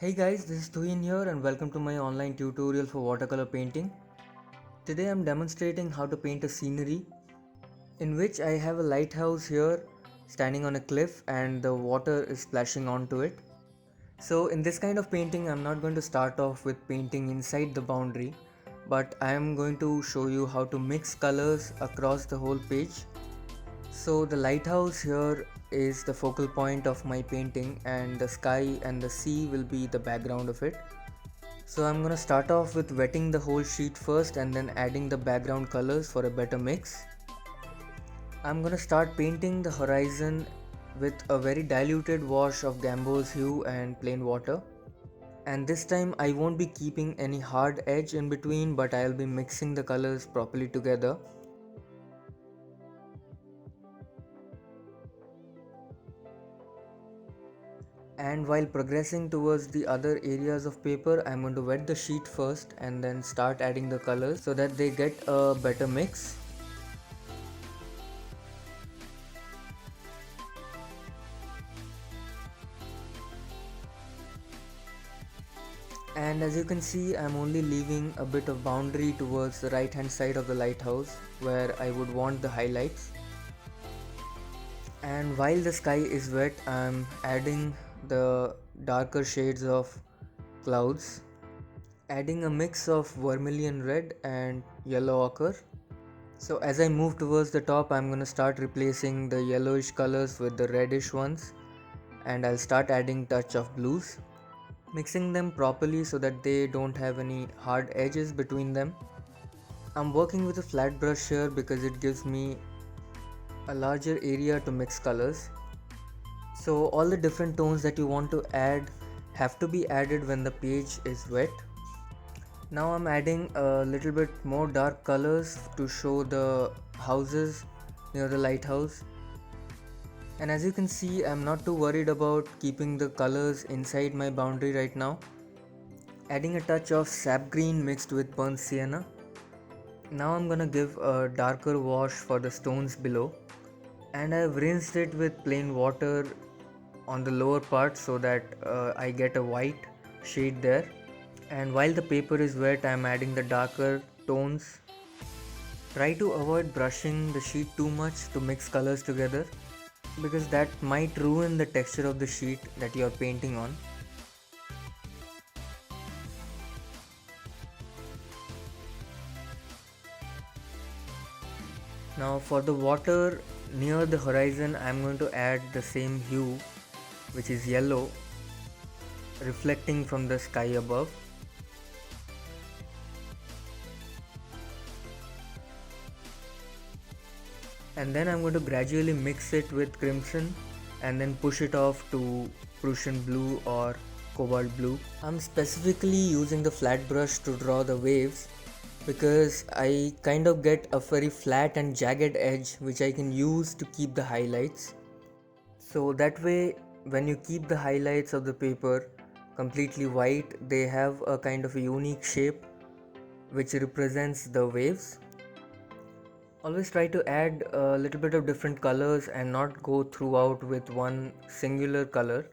Hey guys, this is Tuhin here and welcome to my online tutorial for watercolor painting. Today I'm demonstrating how to paint a scenery in which I have a lighthouse here standing on a cliff and the water is splashing onto it. So in this kind of painting I'm not going to start off with painting inside the boundary, but I am going to show you how to mix colors across the whole page. So the lighthouse here is the focal point of my painting and the sky and the sea will be the background of it. So I'm gonna start off with wetting the whole sheet first and then adding the background colors for a better mix. I'm gonna start painting the horizon with a very diluted wash of Gambo's hue and plain water. And this time I won't be keeping any hard edge in between, but I'll be mixing the colors properly together. And while progressing towards the other areas of paper, I'm going to wet the sheet first and then start adding the colors so that they get a better mix. And as you can see, I'm only leaving a bit of boundary towards the right hand side of the lighthouse where I would want the highlights. And while the sky is wet, I'm adding the darker shades of clouds, adding a mix of vermilion red and yellow ochre. So as I move towards the top, I'm going to start replacing the yellowish colors with the reddish ones, and I'll start adding touch of blues, mixing them properly so that they don't have any hard edges between them. I'm working with a flat brush here because it gives me a larger area to mix colors. So all the different tones that you want to add have to be added when the page is wet. Now I'm adding a little bit more dark colors to show the houses near the lighthouse. And as you can see, I'm not too worried about keeping the colors inside my boundary right now. Adding a touch of sap green mixed with burnt sienna. Now I'm gonna give a darker wash for the stones below. And I've rinsed it with plain water on the lower part so that I get a white shade there. And while the paper is wet, I'm adding the darker tones. Try to avoid brushing the sheet too much to mix colors together, because that might ruin the texture of the sheet that you are painting on. Now for the water near the horizon, I am going to add the same hue, which is yellow, reflecting from the sky above. And then I'm going to gradually mix it with crimson and then push it off to Prussian blue or cobalt blue. I'm specifically using the flat brush to draw the waves because I kind of get a very flat and jagged edge which I can use to keep the highlights. So that way, when you keep the highlights of the paper completely white, they have a kind of a unique shape which represents the waves. Always try to add a little bit of different colors and not go throughout with one singular color.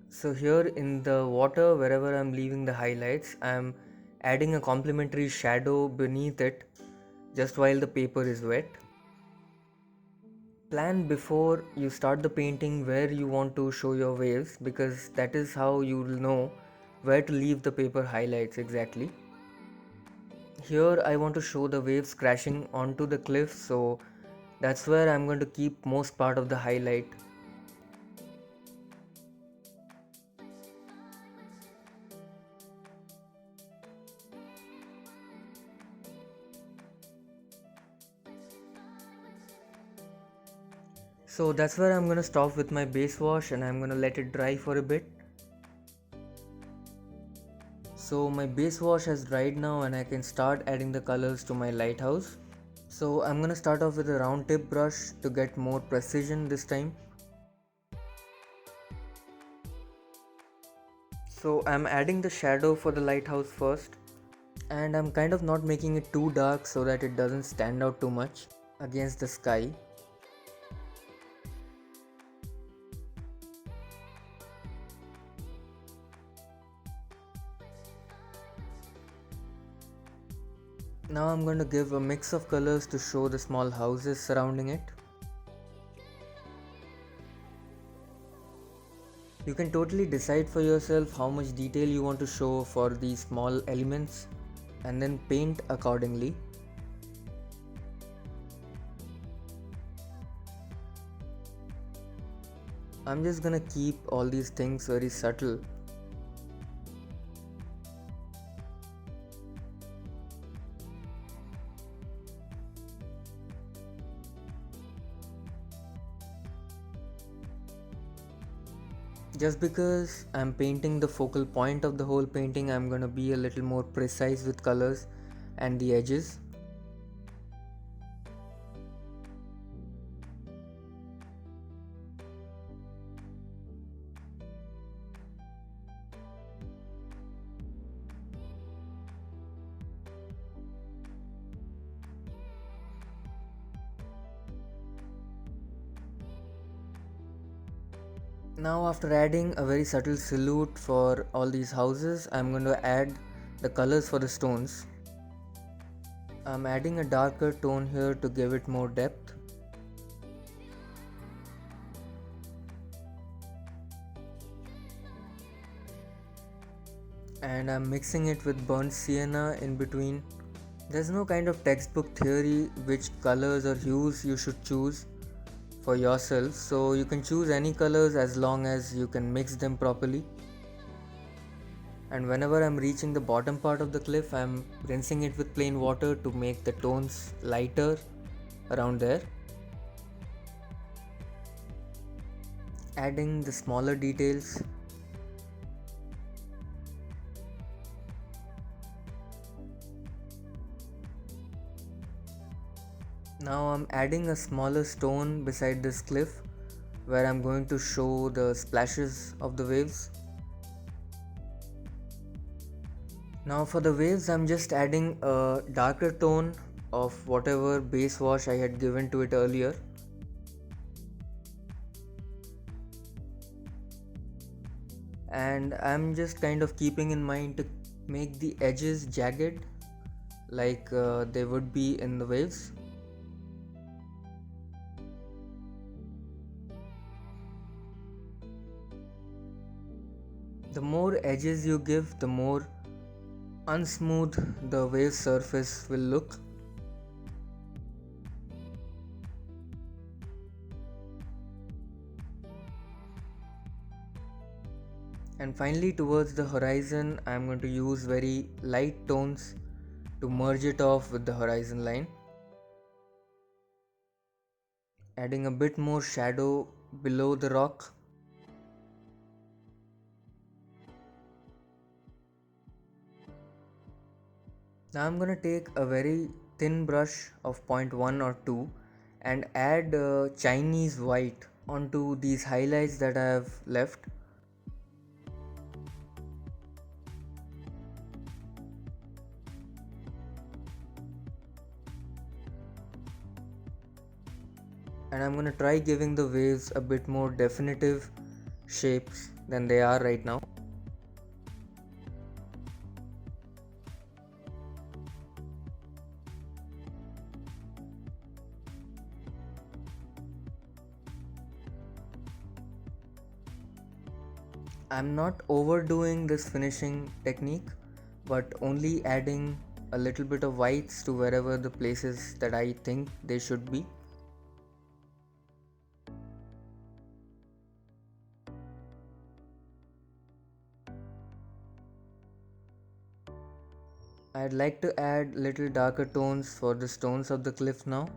So here in the water, wherever I'm leaving the highlights, I'm adding a complementary shadow beneath it just while the paper is wet. Plan before you start the painting where you want to show your waves, because that is how you will know where to leave the paper highlights exactly. Here I want to show the waves crashing onto the cliff, so that's where I'm going to keep most part of the highlight. So that's where I'm going to stop with my base wash and I'm going to let it dry for a bit. So my base wash has dried now and I can start adding the colors to my lighthouse. So I'm going to start off with a round tip brush to get more precision this time. So I'm adding the shadow for the lighthouse first, and I'm kind of not making it too dark so that it doesn't stand out too much against the sky. Now I'm going to give a mix of colors to show the small houses surrounding it. You can totally decide for yourself how much detail you want to show for these small elements and then paint accordingly. I'm just gonna keep all these things very subtle. Just because I'm painting the focal point of the whole painting, I'm gonna be a little more precise with colors and the edges. Now after adding a very subtle silhouette for all these houses, I'm going to add the colors for the stones. I'm adding a darker tone here to give it more depth. And I'm mixing it with burnt sienna in between. There's no kind of textbook theory which colors or hues you should choose for yourself, so you can choose any colors as long as you can mix them properly. And whenever I'm reaching the bottom part of the cliff, I'm rinsing it with plain water to make the tones lighter around there. Adding the smaller details. Now I'm adding a smaller stone beside this cliff where I'm going to show the splashes of the waves. Now for the waves, I'm just adding a darker tone of whatever base wash I had given to it earlier. And I'm just kind of keeping in mind to make the edges jagged like they would be in the waves. The more edges you give, the more unsmooth the wave surface will look. And finally, towards the horizon, I am going to use very light tones to merge it off with the horizon line, adding a bit more shadow below the rock. Now I'm going to take a very thin brush of 0.1 or 2 and add Chinese white onto these highlights that I have left. And I'm going to try giving the waves a bit more definitive shapes than they are right now. I'm not overdoing this finishing technique, but only adding a little bit of whites to wherever the places that I think they should be. I'd like to add little darker tones for the stones of the cliff now.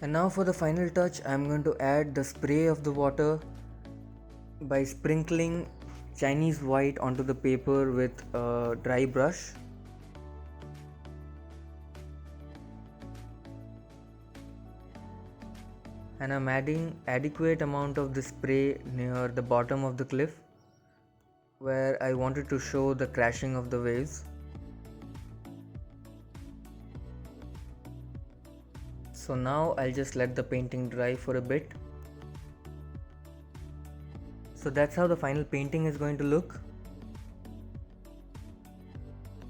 And now for the final touch, I'm going to add the spray of the water by sprinkling Chinese white onto the paper with a dry brush. and I'm adding adequate amount of the spray near the bottom of the cliff where I wanted to show the crashing of the waves. So now I'll just let the painting dry for a bit. So that's how the final painting is going to look.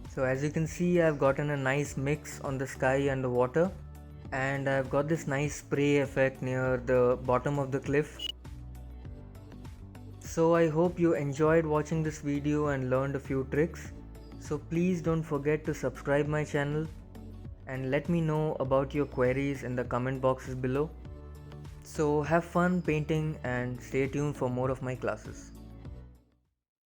So as you can see, I've gotten a nice mix on the sky and the water, and I've got this nice spray effect near the bottom of the cliff. So I hope you enjoyed watching this video and learned a few tricks. So please don't forget to subscribe my channel and let me know about your queries in the comment boxes below. So have fun painting and stay tuned for more of my classes.